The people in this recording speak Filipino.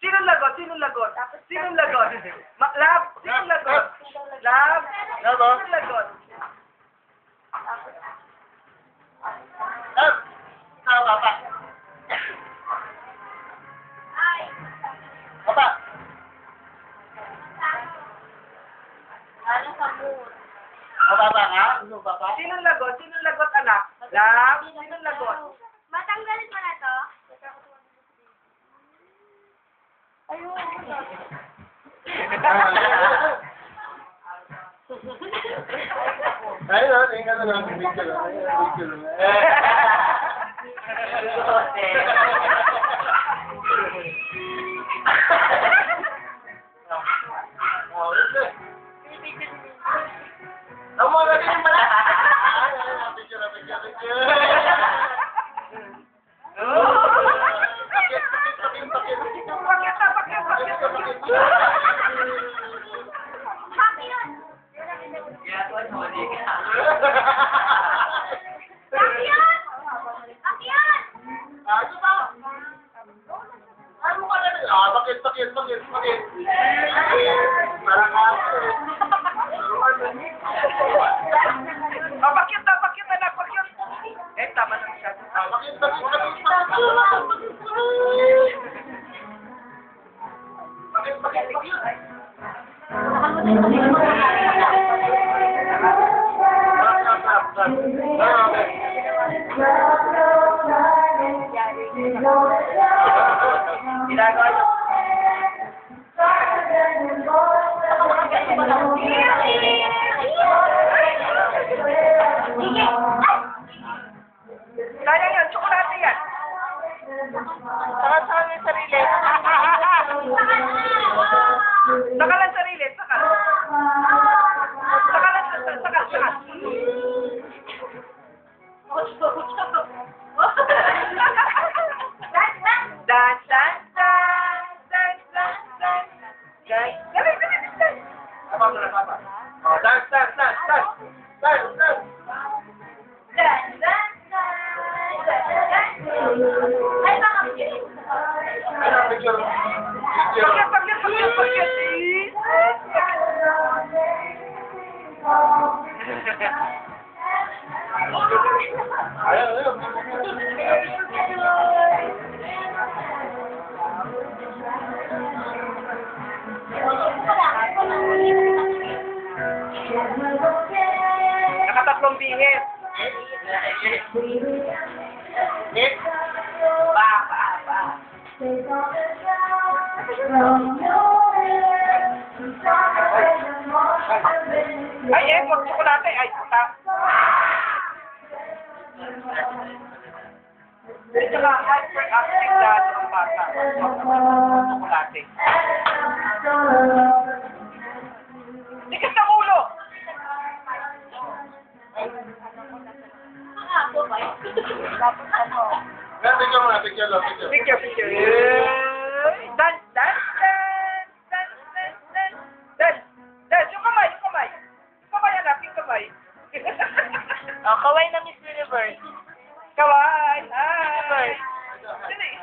Sinong lagot? Sinong lagot? Sinong lagot? Lab? Sinong lagot? Lab? Sinong lagot? Lab! Tama pa. Papa! Ano sa mood? Pababa ka? Ano, papa? Sinong lagot? Sinong lagot, anak? Lab? Sinong lagot? Matanggalin mo na to? Ayun. Ayun, no? Tingnan na lang. Picture lang. Picture lang. Tama na din yung malaki. Picture na, picture, picture. Happy yun! Happy yun! Happy yun! Ano ba? Ano ka na rin? Ah, bakit? Parang ako. Pakit anak, pakit. Eh, tama na masyado. Ah, bakit? Ginagawa niyo. Kaya yan, tsokolate yan. Saka yung sarili. Saka lang sarili, saka. Saka lang, saka. Dance. Apa mo na, papa? Oh, dance. Ay, baka Ano, picture? Pakit. Ayun. Nakatatlong bihis. Nick? Ba. Ay, wag tsokolate. Ay, puta. Ito nga, hyperactive dahil ang bata. Tsokolate. Tigas ng ulo! Dapat ano? Picture lang. Picture. Dance. Yung kamay. Yung kamay, anak. Yung kamay. Oh, kaway na Miss Universe. Kaway. Hi. Sino eh?